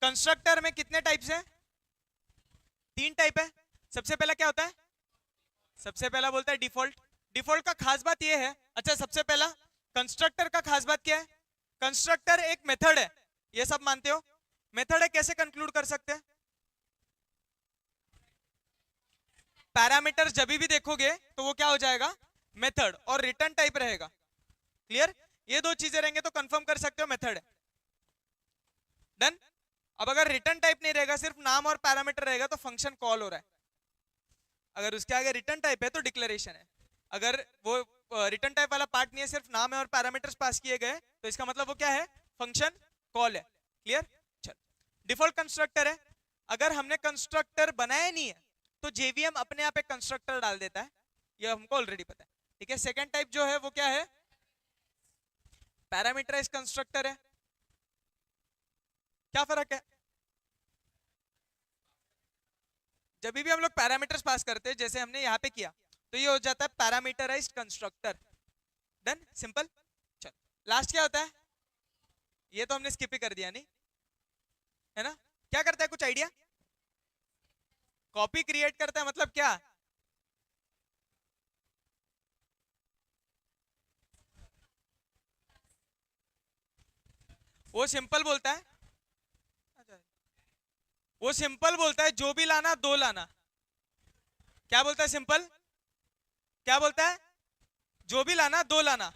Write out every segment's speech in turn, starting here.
Constructor में कितने types हैं? 3 टाइप है। सबसे पहला क्या होता है? सबसे पहला बोलता है डिफॉल्ट। डिफॉल्ट का खास बात यह है, अच्छा सबसे पहला कंस्ट्रक्टर का खास बात क्या है? कंस्ट्रक्टर एक मेथड है, ये सब मानते हो? मेथड है, कैसे कंक्लूड कर सकते हैं? पैरामीटर जब भी देखोगे तो वो क्या हो जाएगा? मेथड, और रिटर्न टाइप रहेगा। क्लियर? ये दो चीजें रहेंगे तो कंफर्म कर सकते हो मेथड है। डन। अब अगर रिटर्न टाइप नहीं रहेगा, सिर्फ नाम और पैरामीटर रहेगा, तो फंक्शन कॉल हो रहा है। अगर उसके आगे रिटर्न टाइप है तो डिक्लेरेशन है। अगर वो रिटर्न टाइप वाला पार्ट नहीं है, सिर्फ नाम है और पैरामीटर्स पास किए गए, तो इसका मतलब वो क्या है? फंक्शन कॉल है। क्लियर? चल, डिफॉल्ट कंस्ट्रक्टर है। अगर हमने कंस्ट्रक्टर बनाया नहीं है तो जेवीएम अपने आप एक कंस्ट्रक्टर डाल देता है, ये हमको ऑलरेडी पता है। ठीक है, सेकंड टाइप जो है वो क्या है? पैरामीटराइज्ड कंस्ट्रक्टर है। क्या फर्क है? जब भी हम लोग पैरामीटर्स पास करते हैं, जैसे हमने यहाँ पे किया, तो ये हो जाता है पैरामीटराइज्ड कंस्ट्रक्टर। Done, simple. चल, लास्ट क्या होता है? ये तो हमने स्किप ही कर दिया, नहीं है ना? क्या करता है, कुछ आइडिया? कॉपी क्रिएट करता है, मतलब क्या? वो सिंपल बोलता है, वो सिंपल बोलता है जो भी लाना दो लाना। क्या बोलता है सिंपल? क्या बोलता है? जो भी लाना दो लाना।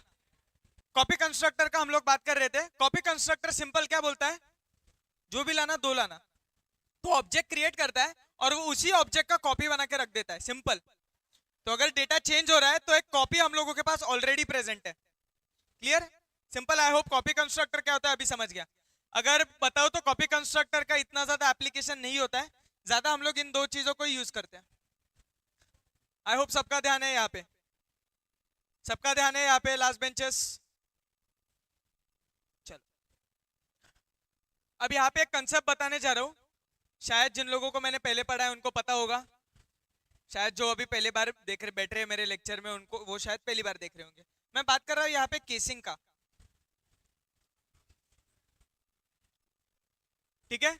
कॉपी कंस्ट्रक्टर का हम लोग बात कर रहे थे। कॉपी कंस्ट्रक्टर सिंपल क्या बोलता है? जो भी लाना दो लाना। तो ऑब्जेक्ट क्रिएट करता है और वो उसी ऑब्जेक्ट का कॉपी बना के रख देता है, सिंपल। तो अगर डेटा चेंज हो रहा है तो एक कॉपी हम लोगों के पास ऑलरेडी प्रेजेंट है। Clear? Simple. I hope copy constructor क्या होता है अभी समझ गया। अगर बताओ तो कॉपी कंस्ट्रक्टर का इतना ज्यादा एप्लीकेशन नहीं होता है, ज्यादा हम लोग इन दो चीजों को यूज करते हैं। आई होप सबका ध्यान है यहाँ पे, सबका ध्यान है यहाँ पे, लास्ट बेंचेस। चलो, अब यहाँ पे एक कंसेप्ट बताने जा रहा हूँ। शायद जिन लोगों को मैंने पहले पढ़ा है उनको पता होगा, शायद जो अभी पहली बार देख रहे बैठ रहे हैं मेरे लेक्चर में, उनको वो शायद पहली बार देख रहे होंगे। मैं बात कर रहा हूँ यहाँ पे केसिंग का। ठीक है,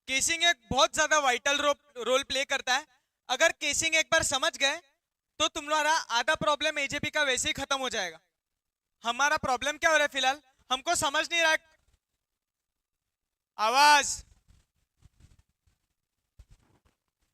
केसिंग एक बहुत ज्यादा वाइटल रोल प्ले करता है। अगर केसिंग एक बार समझ गए तो तुम्हारा आधा प्रॉब्लम एजेपी का वैसे ही खत्म हो जाएगा। हमारा प्रॉब्लम क्या हो रहा है फिलहाल? हमको समझ नहीं रहा है। आवाज,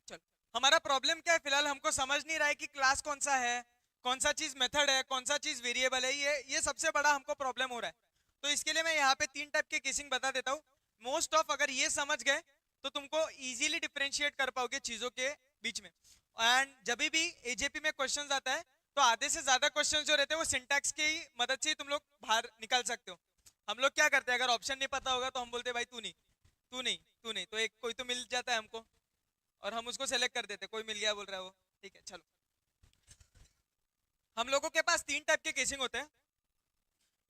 चल, हमारा प्रॉब्लम क्या है फिलहाल? हमको समझ नहीं रहा है कि क्लास कौन सा है, कौन सा चीज मेथड है, कौन सा चीज वेरिएबल है। ये सबसे बड़ा हमको प्रॉब्लम हो रहा है। तो इसके लिए मैं यहाँ पे 3 टाइप के केसिंग बता देता हूँ। मोस्ट ऑफ अगर ये समझ गए तो तुमको इजीली डिफरेंशिएट कर पाओगे चीजों के बीच में। एंड जब भी एजेपी में क्वेश्चंस आता है तो आधे से ज्यादा क्वेश्चंस जो रहते हैं वो सिंटैक्स की मदद से ही तुम लोग बाहर निकाल सकते हो। हम लोग क्या करते हैं, अगर ऑप्शन नहीं पता होगा तो हम बोलते हैं भाई तू नहीं, तू नहीं, तू नहीं, तो एक कोई तो मिल जाता है हमको और हम उसको सेलेक्ट कर देते, कोई मिल गया बोल रहा है वो। ठीक है, चलो, हम लोगों के पास 3 टाइप के केसिंग होते हैं।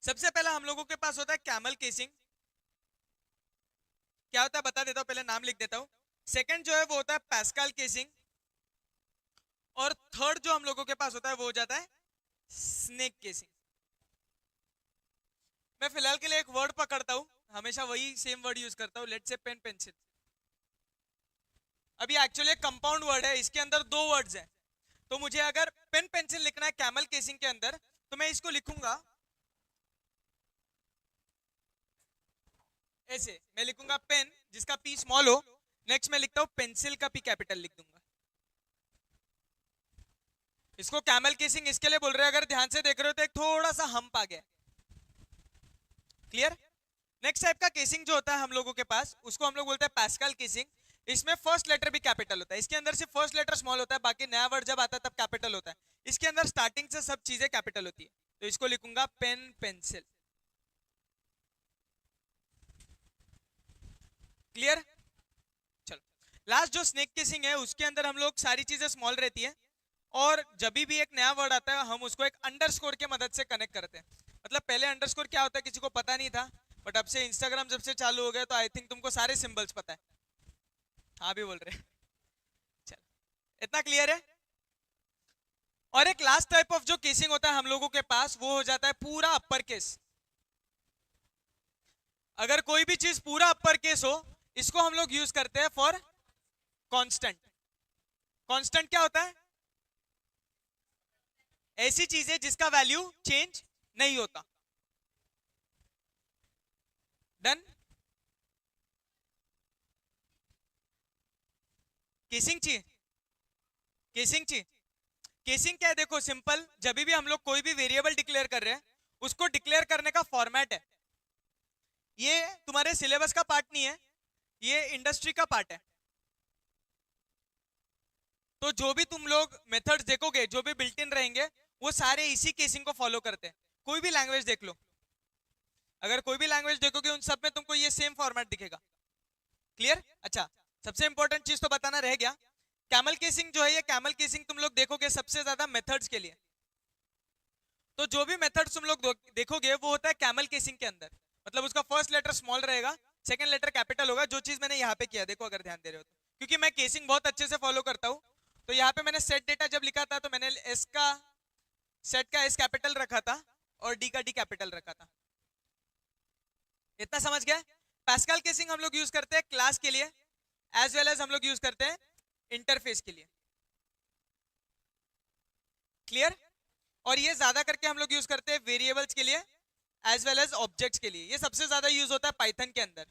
सबसे पहला हम लोगों के पास होता है कैमल केसिंग। क्या होता है बता देता हूं, पहले नाम लिख देता हूं। सेकंड जो है वो होता है पैस्कल केसिंग, और थर्ड जो हम लोगों के पास होता है वो हो जाता है स्नेक केसिंग। मैं फिलहाल के लिए एक वर्ड पकड़ता हूं, हमेशा वही सेम वर्ड यूज करता हूं, लेट्स से पेन पेंसिल। अभी एक्चुअली एक कंपाउंड वर्ड है, इसके अंदर 2 वर्ड्स हैं। तो मुझे अगर पेन पेंसिल लिखना है कैमल केसिंग के अंदर, तो मैं इसको लिखूंगा ऐसे, मैं लिखूंगा पेन जिसका पी स्मॉल हो, नेक्स्ट मैं लिखता हूं पेंसिल का पी कैपिटल लिख दूंगा। इसको कैमल केसिंग इसके लिए बोल रहे हैं, अगर ध्यान से देख रहे हो तो एक थोड़ा सा हम्प आ गया। क्लियर? नेक्स्ट टाइप का केसिंग जो होता है हम लोगों के पास, उसको हम लोग बोलते हैं पैस्कल केसिंग। इसमें फर्स्ट लेटर भी कैपिटल होता है, इसके अंदर सिर्फ फर्स्ट लेटर स्मॉल होता है, बाकी नया वर्ड जब आता है तब कैपिटल होता है। इसके अंदर स्टार्टिंग से सब चीजें कैपिटल होती है। तो इसको लिखूंगा पेन पेंसिल। क्लियर? चलो, लास्ट जो स्नेक केसिंग है उसके अंदर हम लोग सारी चीजें स्मॉल रहती है, और जब भी एक नया वर्ड आता है हम उसको एक अंडरस्कोर के मदद से कनेक्ट करते हैं। मतलब पहले अंडरस्कोर क्या होता है किसी को पता नहीं था, बट अब से इंस्टाग्राम जब से चालू हो गया तो आई थिंक तुमको सारे सिंबल्स पता है। हाँ भी बोल रहे हैं। चल, इतना क्लियर है? और एक लास्ट टाइप ऑफ जो केसिंग होता है हम लोगों के पास वो हो जाता है पूरा अपर केस। अगर कोई भी चीज पूरा अपर केस हो, इसको हम लोग यूज करते हैं फॉर कांस्टेंट। कांस्टेंट क्या होता है? ऐसी चीजें जिसका वैल्यू चेंज नहीं होता। डन। केसिंग चाहिए? केसिंग चाहिए? केसिंग क्या है? देखो सिंपल, जब भी हम लोग कोई भी वेरिएबल डिक्लेयर कर रहे हैं, उसको डिक्लेयर करने का फॉर्मेट है। ये तुम्हारे सिलेबस का पार्ट नहीं है, ये इंडस्ट्री का पार्ट है। तो जो भी तुम लोग मेथड्स देखोगे, जो भी बिल्ट इन रहेंगे, वो सारे इसी केसिंग को फॉलो करते हैं। कोई भी लैंग्वेज देख लो, अगर कोई भी लैंग्वेज देखोगे, उन सब में तुमको ये सेम फॉर्मेट दिखेगा। क्लियर? अच्छा, सबसे इंपॉर्टेंट चीज तो बताना रह गया। कैमल केसिंग जो है, ये कैमल केसिंग तुम लोग देखोगे सबसे ज्यादा मेथड्स के लिए। तो जो भी मेथड्स तुम लोग देखोगे वो होता है कैमल केसिंग के अंदर। मतलब उसका फर्स्ट लेटर स्मॉल रहेगा, सेकंड लेटर कैपिटल होगा। जो चीज मैंने यहाँ पे किया, देखो अगर ध्यान दे रहे हो तो, क्योंकि मैं केसिंग बहुत अच्छे से फॉलो करता हूँ, तो यहाँ पे मैंने सेट डेटा जब लिखा था, तो मैंने एस का, सेट का एस कैपिटल रखा था और डी का डी कैपिटल रखा था। इतना समझ गया? पैस्कल केसिंग हम लोग यूज करते हैं क्लास के लिए, एज वेल एज हम लोग यूज करते हैं इंटरफेस के लिए। क्लियर? और ये ज्यादा करके हम लोग यूज करते हैं वेरिएबल्स के लिए एज वेल एज ऑब्जेक्ट्स के लिए। ये सबसे ज्यादा यूज होता है पाइथन के अंदर।